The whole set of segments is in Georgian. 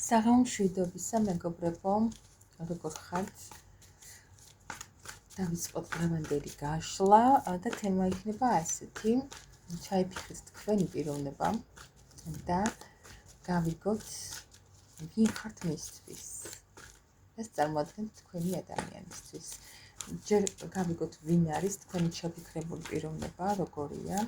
საღამომშვიდობისა მეგობრებო, როგორ ხართ? დავიწყოთ დღევანდელი გაშლა და თემა იქნება ასეთი: ჩაიფიქრეთ თქვენი პიროვნება და გავიგოთ ვინ ხართ მისთვის. ეს წარმოადგენთ თქვენი ადამიანისთვის. ჯერ გავიგოთ ვინ არის თქვენი ჩაფიქრებული პიროვნება, როგორია.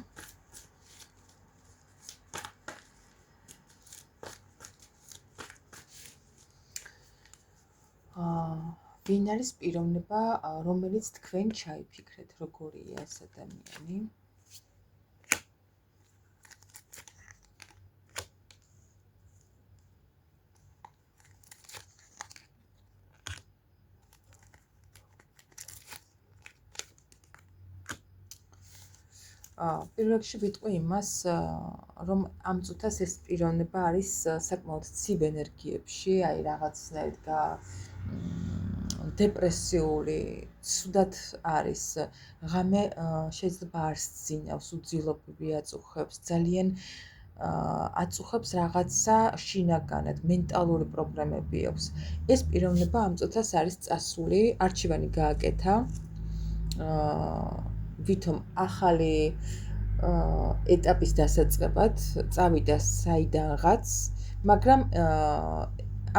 ვინ არის პიროვნება, რომელიც თქვენ ჩაიფიქრეთ, როგორია ეს ადამიანი? პირველ რიგში ვიტყვი იმას, რომ ამ წუთას ეს პიროვნება არის საკმაოდ ცივ ენერგიებში, აი რაღაცნაირად დეპრესიული, ცუდად არის. ღამე შეიძლება არ სძინავს, უძილობები აწუხებს, ძალიან აწუხებს რაღაცა შინაგანად, მენტალური პრობლემები აქვს. ეს პიროვნება ამ წუთას არის წასული, არჩევანი გააკეთა. ვითომ ახალი ეტაპის დასაწყებად წავიდა საიდანღაც, მაგრამ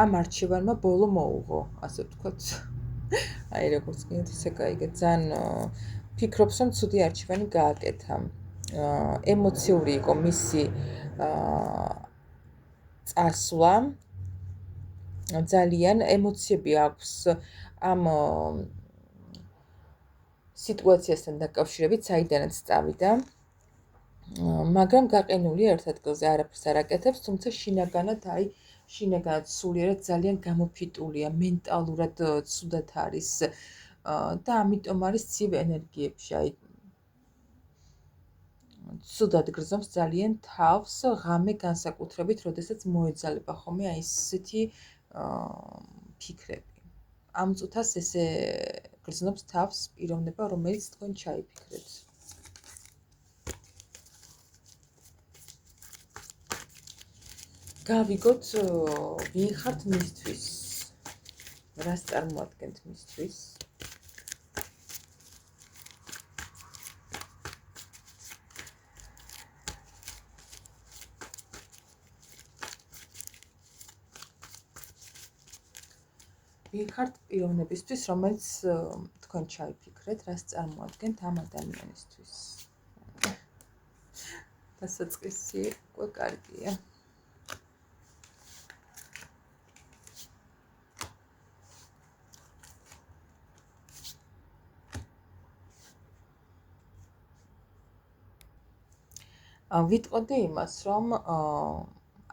ამ არჩევანმა ბოლო მოუღო, ასე ვთქვათ. აი როგორც გინდ ისე გაიგეთ, ძალიან ფიქრობს, რომ ცუდი არჩევანი გააკეთა. ემოციური იყო მისი წასვლა. ძალიან ემოციები აქვს ამ სიტუაციასთან დაკავშირებით, საიდანაც წავიდა, მაგრამ გაყინული ერთ ადგილზე არაფერს არ აკეთებს, თუმცა შინაგანად სულიერად ძალიან გამოფიტულია, მენტალურად ცუდად არის და ამიტომ არის ცივ ენერგიებში, აი ცუდად გრძნობს ძალიან თავს ღამე განსაკუთრებით, როდესაც მოეძალება ხოლმე აი ესეთი ფიქრები. ამ წუთას ესე გრძნობს თავს პიროვნება, რომელიც თქვენ ჩაიფიქრეთ. გავიგოთ ვინ ხართ მისთვის, რას წარმოადგენთ მისთვის. ვინ ხართ პიროვნებისთვის, რომელიც თქვენ ჩაიფიქრეთ, რას წარმოადგენთ ამ ადამიანისთვის. დასაწყისი უკვე კარგია. ვიტყოდი იმას, რომ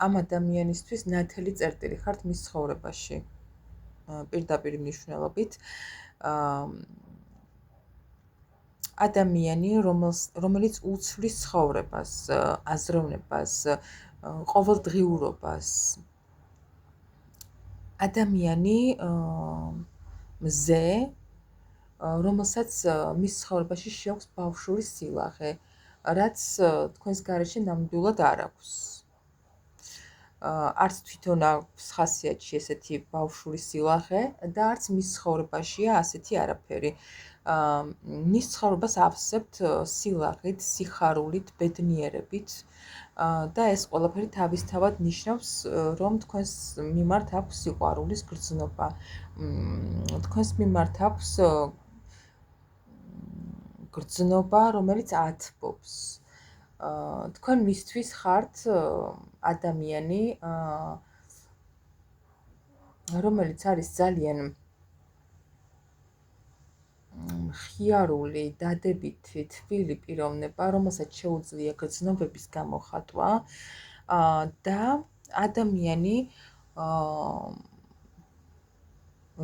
ამ ადამიანისთვის ნათელი წერტილი ხართ მის ცხოვრებაში. პირდაპირ მნიშვნელობით. ადამიანი, რომელიც უცვლის ცხოვრებას, აზროვნებას, ყოველდღიურობას. ადამიანი მზე, რომელსაც მის ცხოვრებაში შეაქვს ბავშვური სილაღე, რაც თქვენს გარეშე ნამდვილად არ აქვს. არც თვითონ აქვს ხასიათში ესეთი ბავშვური სილაღე და არც მის ცხოვრებაშია ასეთი არაფერი. მის ცხოვრებას ავსებთ სილაღით, სიხარულით, ბედნიერებით და ეს ყველაფერი თავისთავად ნიშნავს, რომ თქვენს მიმართ აქვს სიყვარულის გრძნობა. თქვენს მიმართ აქვს გრძნობა, რომელიც ათბობს. თქვენ მისთვის ხართ ადამიანი, რომელიც არის ძალიან ხიარული, დადებითი, თბილი პიროვნება, რომელსაც შეუძლია გრძნობების გამოხატვა და ადამიანი,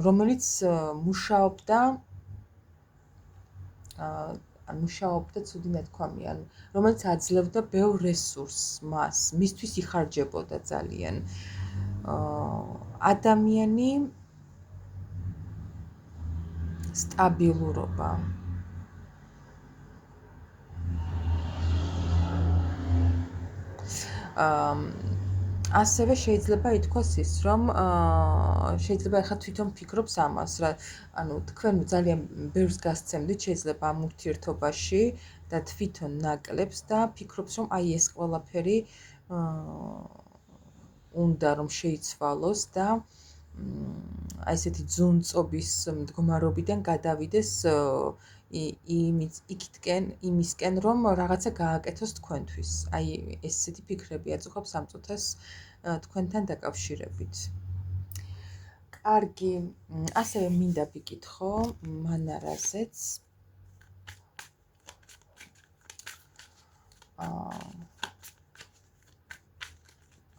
რომელიც მუშაობდა ცუდი ნათქვამია, რომელიც აძლევდა ბევრ რესურსს მას, მისთვის იხარჯებოდა ძალიან. ადამიანი სტაბილურობა. ასევე შეიძლება ითქვას ის, რომ შეიძლება ახლა თვითონ ფიქრობს ამას, რა, ანუ თქვენ ძალიან ბევრს გასცემდით შეიძლება ამ ურთიერთობაში და თვითონ ნაკლებს და ფიქრობს, რომ აი ეს ყველაფერი უნდა რომ შეიცვალოს და აი ესეთი ძუნწობის მდგომარეობიდან გადავიდეს იმისკენ, რომ რაღაცა გააკეთოს თქვენთვის. აი ესეთი ფიქრები აწუხებს ამ წუთას თქვენთან დაკავშირებით. კარგი, ასევე მინდა ვიკითხო მანარაზეც.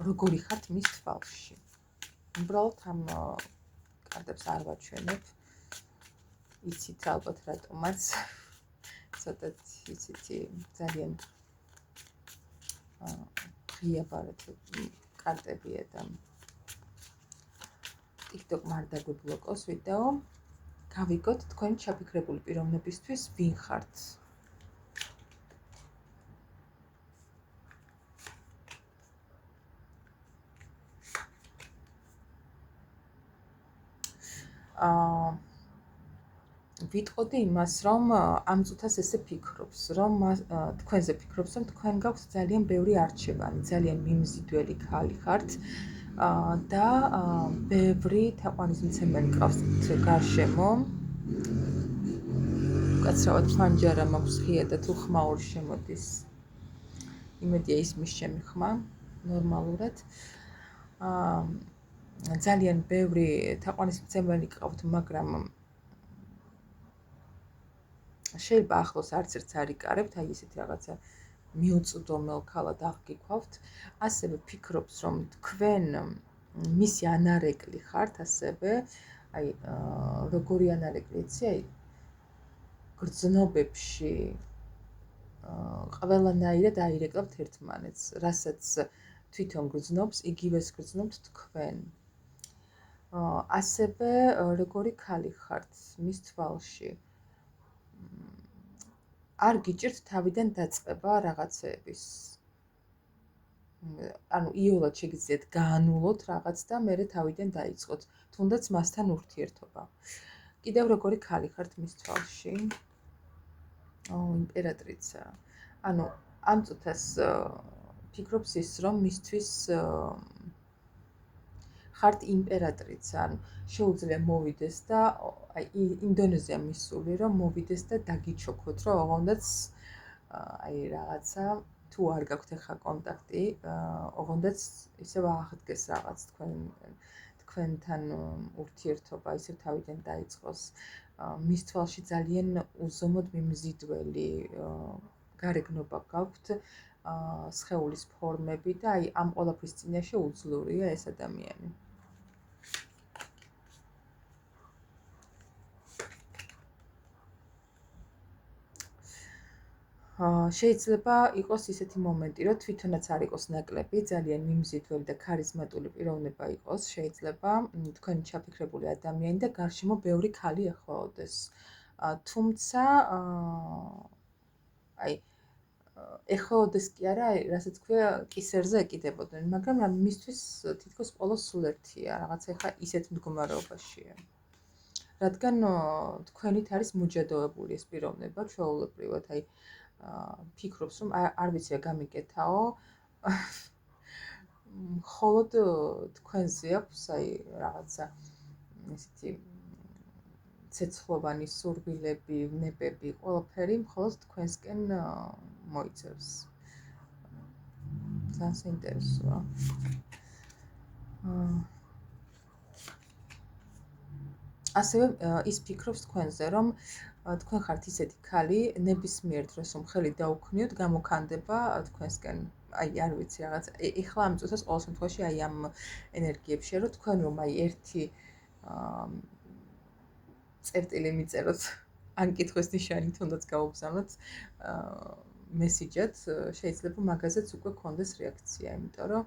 როგორი ხართ მის თვალში? უბრალოდ ამ კარტებს არ ვაჩვენებ. იცით ალბათ რატომაც. ცოტა იცით ძალიან ღია კარტებია და TikTok-მა არ დაგვიბლოკოს ვიდეო. გავიგოთ თქვენი ჩაფიქრებული პიროვნებისთვის ვინ ხართ. ვიტყოდი იმას, რომ ამ წუთას ესე ფიქრობს, რომ თქვენზე ფიქრობს, რომ თქვენ გაქვთ ძალიან ბევრი არჩევანი, ძალიან მიმზიდველი ქალი ხართ და ბევრი თაყვანისმცემელი გყავს გარშემო. უკაცრავად ფანჯარა მაქვს ღია და თუ ხმაური შემოდის. იმედია ისმის ჩემი ხმა ნორმალურად. ძალიან ბევრი თაყვანისმცემელი გყავთ, მაგრამ შეიძლება ახლოს არც ერთს არ იკარებთ, აი ესეთი რაღაცა მიუწვდომელ ქალად აღგიქვავთ. ასევე ფიქრობს, რომ თქვენ მისი ანარეკლი ხართ, ასევე აი როგორი ანარეკლი იცი, აი გრძნობებში ყველანაირად აირეკლებთ ერთმანეთს, რასაც თვითონ გრძნობს, იგივეს გრძნობთ თქვენ. ასევე როგორი ქალი ხართ მის თვალში? არ გიჭირთ თავიდან დაწყება რაღაცეების. ანუ იოლად შეგიძლიათ გაანულოთ რაღაც და მერე თავიდან დაიწყოთ, თუნდაც მასთან ურთიერთობა. კიდევ როგორი ქალი ხართ მის თვალში? იმპერატრიცა. ანუ ამ წუთას ფიქრობს ის, რომ მისთვის ხართ იმპერატრიცა, ანუ შეუძლია მოვიდეს და აი იმ დონეზე მისული, რომ მოვიდეს და დაგიჩოქოთ, რომ ოღონდაც აი რაღაცა თუ არ გაქვთ ახლა კონტაქტი, ოღონდაც ისევ აღდგეს რაღაც თქვენთან ურთიერთობა, ისევ თავიდან დაიწყოს. მის თვალში ძალიან უზომოდ მიმზიდველი გარეგნობა გაქვთ, სხეულის ფორმები და აი ამ ყველაფრის წინაშე უძლურია ეს ადამიანი. შეიძლება იყოს ისეთი მომენტი, რომ თვითონაც არ იყოს ნაკლები, ძალიან მიმზიდველი და ქარიზმატული პიროვნება იყოს, შეიძლება თქვენი ჩაფიქრებული ადამიანი და გარშემო ბევრი ქალი ეხმაოდეს. თუმცა აი ეხმაოდეს კი არა, რასაც ქვია, კისერზე ეკიდებოდნენ, მაგრამ მისთვის თითქოს ყველა სულ ერთია, რაღაცა ეხა ისეთ მდგომარეობაშია. რადგან თქვენით არის მოჯადოებული ეს პიროვნება, ჩვეულებრივად, აი ფიქრობს, რომ არ ვიცი რა გამიკეთაო, მხოლოდ თქვენზე აქვს აი რაღაცა ესეთი ცეცხლოვანი სურვილები, ვნებები, ყველაფერი მხოლოდ თქვენსკენ მოიწევს. ძალიან საინტერესოა. ასევე ის ფიქრობს თქვენზე, რომ თქვენ ხართ ისეთი ქალი, ნებისმიერ დროს რომ ხელი დაუქნიოთ, გამოგანდება თქვენსკენ. აი, არ ვიცი რაღაც. ეხლა ამ წუთას ყოველ შემთხვევაში აი ამ ენერგიებშია, რომ თქვენ რომ აი ერთი წერტილი მიწეროთ, ან კითხვის ნიშანი თუნდაც გავუგზავნოთ მესიჯად, შეიძლება მაგაზეც უკვე გქონდეს რეაქცია, იმიტომ რომ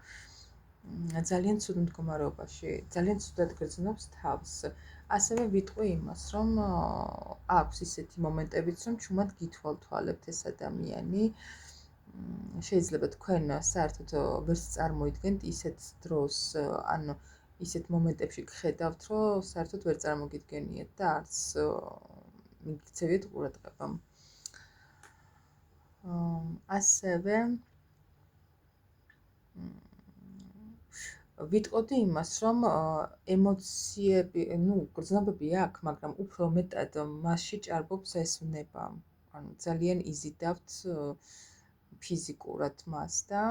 ძალიან ცუდ მდგომარეობაში, ძალიან ცუდად გრძნობს თავს. ასევე ვიტყვი იმას, რომ აქვს ისეთი მომენტებიც, რომ ჩუმად გითვალთვალებთ ეს ადამიანი, შეიძლება თქვენ საერთოდ ვერც წარმოიდგენთ ისეთ დროს, ან ისეთ მომენტებში გხედავთ, რომ საერთოდ ვერ წარმოგიდგენიათ და არც მიგიქცევიათ ყურადღება. ასევე ვიტყოდი იმას, რომ ემოციები, გრძნობები აქვს, მაგრამ უფრო მეტად მასში ჭარბობს ეს ვნება. ანუ ძალიან იზიდავთ ფიზიკურად მას და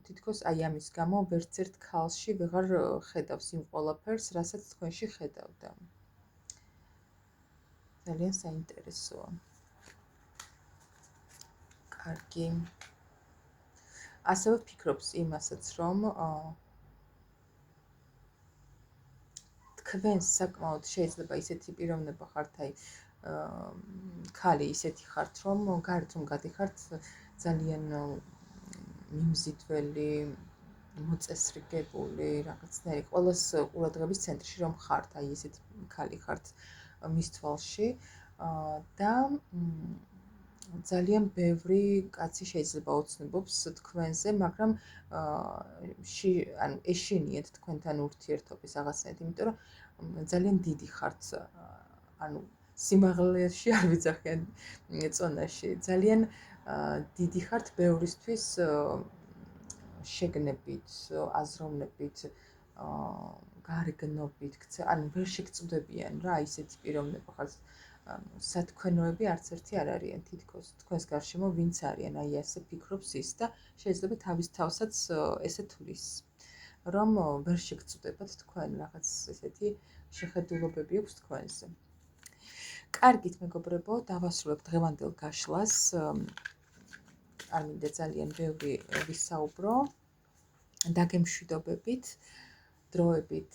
თითქოს აი ამის გამო ვერც ერთ ქალში ვეღარ ხედავს იმ ყველაფერს, რასაც თქვენში ხედავდა. ძალიან საინტერესოა. კარგი. ასევე ვფიქრობს იმასაც, რომ თქვენ საკმაოდ შეიძლება ისეთი პიროვნება ხართ, აი ქალი ისეთი ხართ, რომ გარეთ რომ გადიხართ ძალიან მიმზიდველი, მოწესრიგებული, რაღაცნაირი ყოველს ყურადღების ცენტრში რომ ხართ, აი ესეთი ქალი ხართ მის თვალში და ძალიან ბევრი კაცი შეიძლება ოცნებობს თქვენზე, მაგრამ ანუ ეშინიათ თქვენთან ურთიერთობის რაღაცნაირად, იმიტომ რომ ძალიან დიდი ხართ, ანუ სიმაღლეში არ ვიცახიან წონაში, ძალიან დიდი ხართ ბევრისთვის შეგნებით, აზროვნებით, გარეგნობით, ანუ ვერ შეგწვდებიან რა, ისეთი პიროვნება ხართ. სათქვენოები არც ერთი არ არიან თითქოს. თქვენს გარშემო ვინც არიან, აი ასე ფიქრობს ის და შეიძლება თავის თავსაც ესე თulis, რომ ვერ შეგწვდებათ თქვენ, რაღაც ესეთი შეხედულობები აქვს თქვენზე. კარგით, მეგობრებო, დავასრულებ დღევანდელ გაშლას. არ მინდა ძალიან ბევრი ვისაუბრო. დაგემშვიდობებით, დროებით